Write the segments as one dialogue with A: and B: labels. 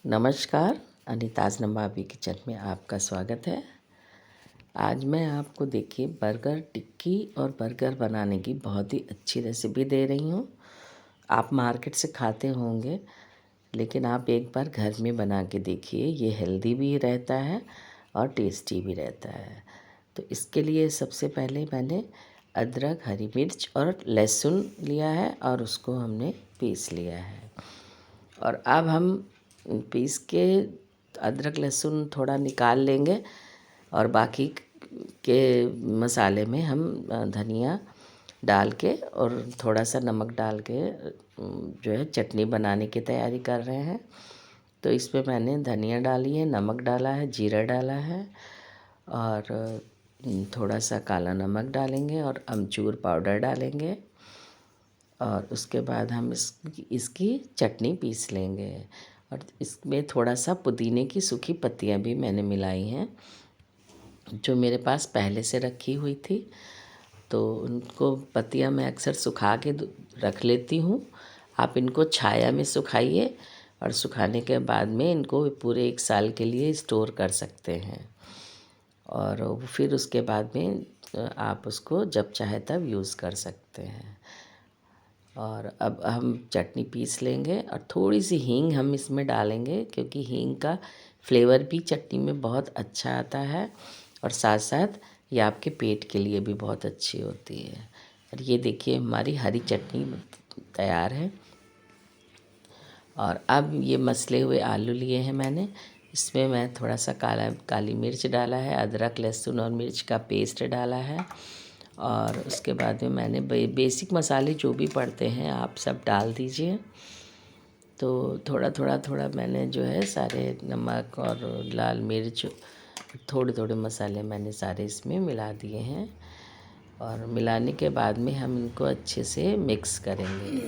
A: नमस्कार, अनीताज़ नवाबी किचन में आपका स्वागत है। आज मैं आपको देखिए बर्गर टिक्की और बर्गर बनाने की बहुत ही अच्छी रेसिपी दे रही हूँ। आप मार्केट से खाते होंगे, लेकिन आप एक बार घर में बना के देखिए। ये हेल्दी भी रहता है और टेस्टी भी रहता है। तो इसके लिए सबसे पहले मैंने अदरक, हरी मिर्च और लहसुन लिया है और उसको हमने पीस लिया है। और अब हम पीस के अदरक लहसुन थोड़ा निकाल लेंगे और बाकी के मसाले में हम धनिया डाल के और थोड़ा सा नमक डाल के जो है चटनी बनाने की तैयारी कर रहे हैं। तो इसमें मैंने धनिया डाली है, नमक डाला है, जीरा डाला है और थोड़ा सा काला नमक डालेंगे और अमचूर पाउडर डालेंगे और उसके बाद हम इसकी चटनी पीस लेंगे। और इसमें थोड़ा सा पुदीने की सूखी पत्तियां भी मैंने मिलाई हैं, जो मेरे पास पहले से रखी हुई थी। तो उनको पत्तियां मैं अक्सर सुखा के रख लेती हूँ। आप इनको छाया में सुखाइए और सुखाने के बाद में इनको पूरे 1 साल के लिए स्टोर कर सकते हैं। और फिर उसके बाद में आप उसको जब चाहे तब यूज़ कर सकते हैं। और अब हम चटनी पीस लेंगे और थोड़ी सी हींग हम इसमें डालेंगे, क्योंकि हींग का फ्लेवर भी चटनी में बहुत अच्छा आता है और साथ साथ ये आपके पेट के लिए भी बहुत अच्छी होती है। और ये देखिए हमारी हरी चटनी तैयार है। और अब ये मसले हुए आलू लिए हैं मैंने। इसमें मैं थोड़ा सा काली मिर्च डाला है, अदरक लहसुन और मिर्च का पेस्ट डाला है और उसके बाद में मैंने बेसिक मसाले जो भी पड़ते हैं आप सब डाल दीजिए। तो थोड़ा मैंने जो है सारे नमक और लाल मिर्च, थोड़े थोड़े मसाले मैंने सारे इसमें मिला दिए हैं। और मिलाने के बाद में हम इनको अच्छे से मिक्स करेंगे।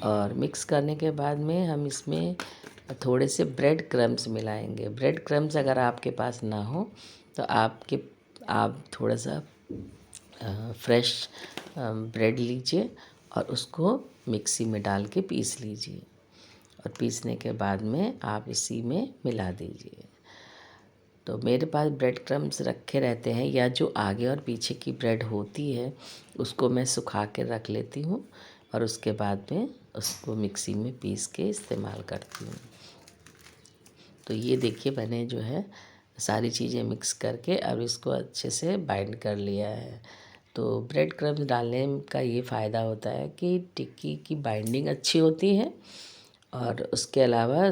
A: और मिक्स करने के बाद में हम इसमें थोड़े से ब्रेड क्रम्स मिलाएंगे। ब्रेड क्रम्स अगर आपके पास ना हो तो आप थोड़ा सा फ्रेश ब्रेड लीजिए और उसको मिक्सी में डाल के पीस लीजिए। और पीसने के बाद में आप इसी में मिला दीजिए। तो मेरे पास ब्रेड क्रम्स रखे रहते हैं, या जो आगे और पीछे की ब्रेड होती है उसको मैं सुखा के रख लेती हूँ और उसके बाद में उसको मिक्सी में पीस के इस्तेमाल करती हूँ। तो ये देखिए मैंने जो है सारी चीज़ें मिक्स करके अब इसको अच्छे से बाइंड कर लिया है। तो ब्रेड क्रम्स डालने का ये फ़ायदा होता है कि टिक्की की बाइंडिंग अच्छी होती है और उसके अलावा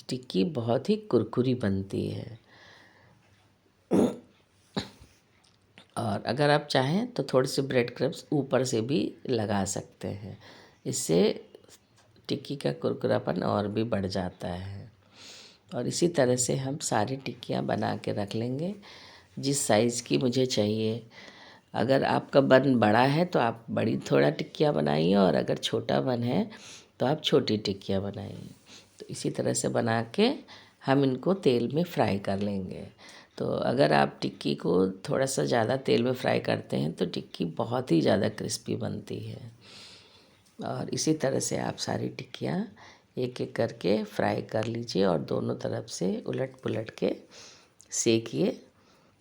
A: टिक्की बहुत ही कुरकुरी बनती है। और अगर आप चाहें तो थोड़े से ब्रेड क्रम्स ऊपर से भी लगा सकते हैं, इससे टिक्की का कुरकुरापन और भी बढ़ जाता है। और इसी तरह से हम सारी टिक्कियाँ बना के रख लेंगे जिस साइज़ की मुझे चाहिए। अगर आपका बन बड़ा है तो आप बड़ी थोड़ा टिक्कियाँ बनाइए और अगर छोटा बन है तो आप छोटी टिक्कियाँ बनाइए। तो इसी तरह से बना के हम इनको तेल में फ्राई कर लेंगे। तो अगर आप टिक्की को थोड़ा सा ज़्यादा तेल में फ्राई करते हैं तो टिक्की बहुत ही ज़्यादा क्रिस्पी बनती है। और इसी तरह से आप सारी टिक्कियाँ एक एक करके फ्राई कर लीजिए और दोनों तरफ से उलट पुलट के सेकिए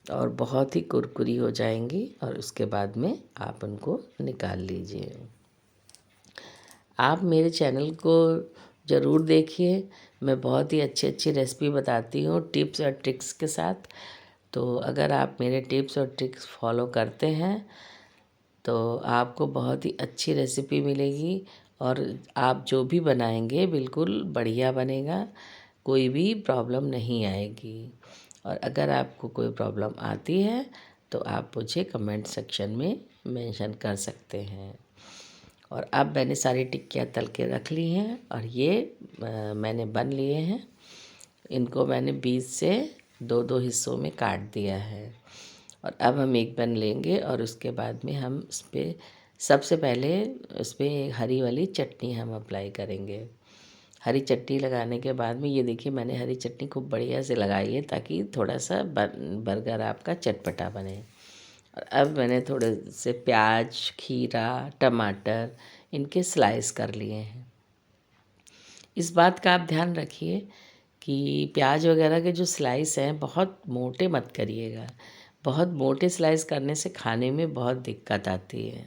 A: और बहुत ही कुरकुरी हो जाएंगी। और उसके बाद में आप उनको निकाल लीजिए। आप मेरे चैनल को ज़रूर देखिए, मैं बहुत ही अच्छी अच्छी रेसिपी बताती हूँ टिप्स और ट्रिक्स के साथ। तो अगर आप मेरे टिप्स और ट्रिक्स फॉलो करते हैं तो आपको बहुत ही अच्छी रेसिपी मिलेगी और आप जो भी बनाएंगे बिल्कुल बढ़िया बनेगा, कोई भी प्रॉब्लम नहीं आएगी। और अगर आपको कोई प्रॉब्लम आती है तो आप मुझे कमेंट सेक्शन में मेंशन कर सकते हैं। और अब मैंने सारी टिक्कियाँ तल के रख ली हैं और ये मैंने बन लिए हैं। इनको मैंने बीच से दो दो हिस्सों में काट दिया है। और अब हम एक बन लेंगे और उसके बाद में हम इस पर सबसे पहले उस पर हरी वाली चटनी हम अप्लाई करेंगे। हरी चटनी लगाने के बाद में ये देखिए मैंने हरी चटनी खूब बढ़िया से लगाई है ताकि थोड़ा सा बर्गर आपका चटपटा बने। और अब मैंने थोड़े से प्याज, खीरा, टमाटर इनके स्लाइस कर लिए हैं। इस बात का आप ध्यान रखिए कि प्याज वगैरह के जो स्लाइस हैं बहुत मोटे मत करिएगा। बहुत मोटे स्लाइस करने से खाने में बहुत दिक्कत आती है।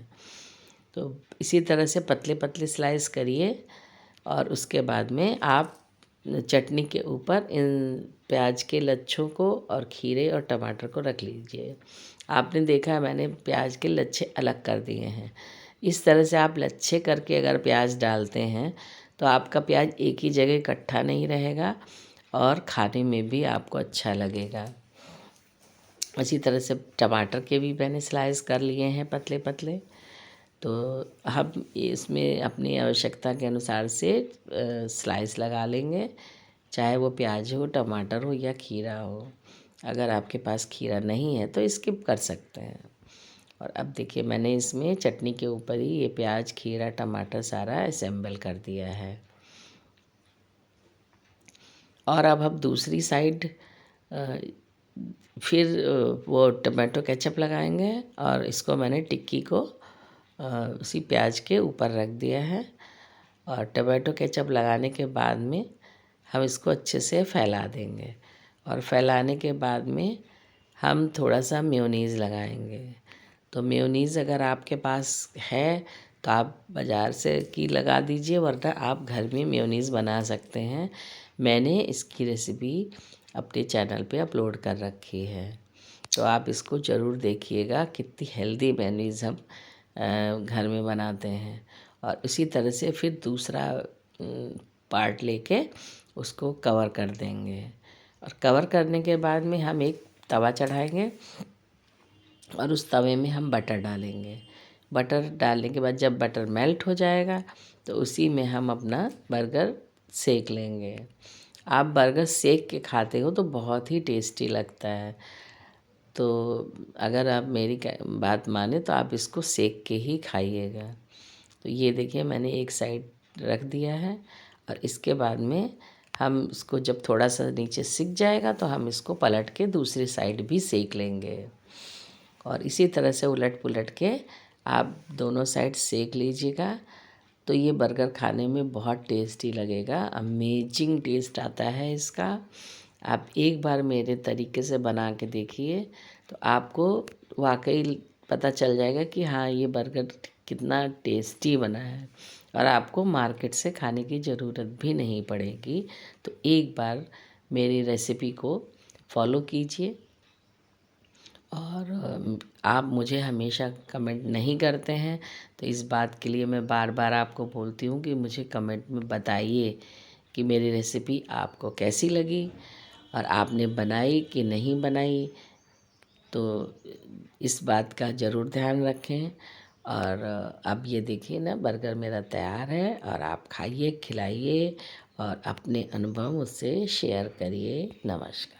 A: तो इसी तरह से पतले पतले स्लाइस करिए और उसके बाद में आप चटनी के ऊपर इन प्याज के लच्छों को और खीरे और टमाटर को रख लीजिए। आपने देखा मैंने प्याज के लच्छे अलग कर दिए हैं। इस तरह से आप लच्छे करके अगर प्याज डालते हैं तो आपका प्याज एक ही जगह इकट्ठा नहीं रहेगा और खाने में भी आपको अच्छा लगेगा। इसी तरह से टमाटर के भी मैंने स्लाइस कर लिए हैं पतले पतले। तो हम इसमें अपनी आवश्यकता के अनुसार से स्लाइस लगा लेंगे, चाहे वो प्याज हो, टमाटर हो या खीरा हो। अगर आपके पास खीरा नहीं है तो स्किप कर सकते हैं। और अब देखिए मैंने इसमें चटनी के ऊपर ही ये प्याज, खीरा, टमाटर सारा असेंबल कर दिया है। और अब हम दूसरी साइड फिर वो टमाटो केचप लगाएंगे और इसको मैंने टिक्की को उसी प्याज के ऊपर रख दिया है। और टमाटो केचप लगाने के बाद में हम इसको अच्छे से फैला देंगे और फैलाने के बाद में हम थोड़ा सा मेयोनीज़ लगाएंगे। तो मेयोनीज़ अगर आपके पास है तो आप बाज़ार से की लगा दीजिए, वरना आप घर में मेयोनीज़ बना सकते हैं। मैंने इसकी रेसिपी अपने चैनल पे अपलोड कर रखी है, तो आप इसको ज़रूर देखिएगा। कितनी हेल्दी मेयोनीज़ हम घर में बनाते हैं। और इसी तरह से फिर दूसरा पार्ट लेके उसको कवर कर देंगे। और कवर करने के बाद में हम एक तवा चढ़ाएंगे और उस तवे में हम बटर डालेंगे। बटर डालने के बाद जब बटर मेल्ट हो जाएगा तो उसी में हम अपना बर्गर सेक लेंगे। आप बर्गर सेक के खाते हो तो बहुत ही टेस्टी लगता है। तो अगर आप मेरी बात माने तो आप इसको सेक के ही खाइएगा। तो ये देखिए मैंने एक साइड रख दिया है और इसके बाद में हम इसको जब थोड़ा सा नीचे सिक जाएगा तो हम इसको पलट के दूसरी साइड भी सेक लेंगे। और इसी तरह से उलट पुलट के आप दोनों साइड सेक लीजिएगा। तो ये बर्गर खाने में बहुत टेस्टी लगेगा, अमेजिंग टेस्ट आता है इसका। आप एक बार मेरे तरीके से बना के देखिए तो आपको वाकई पता चल जाएगा कि हाँ ये बर्गर कितना टेस्टी बना है और आपको मार्केट से खाने की ज़रूरत भी नहीं पड़ेगी। तो एक बार मेरी रेसिपी को फॉलो कीजिए। और आप मुझे हमेशा कमेंट नहीं करते हैं, तो इस बात के लिए मैं बार बार आपको बोलती हूँ कि मुझे कमेंट में बताइए कि मेरी रेसिपी आपको कैसी लगी और आपने बनाई कि नहीं बनाई। तो इस बात का ज़रूर ध्यान रखें। और अब ये देखिए ना बर्गर मेरा तैयार है और आप खाइए, खिलाइए और अपने अनुभव मुझसे शेयर करिए। नमस्कार।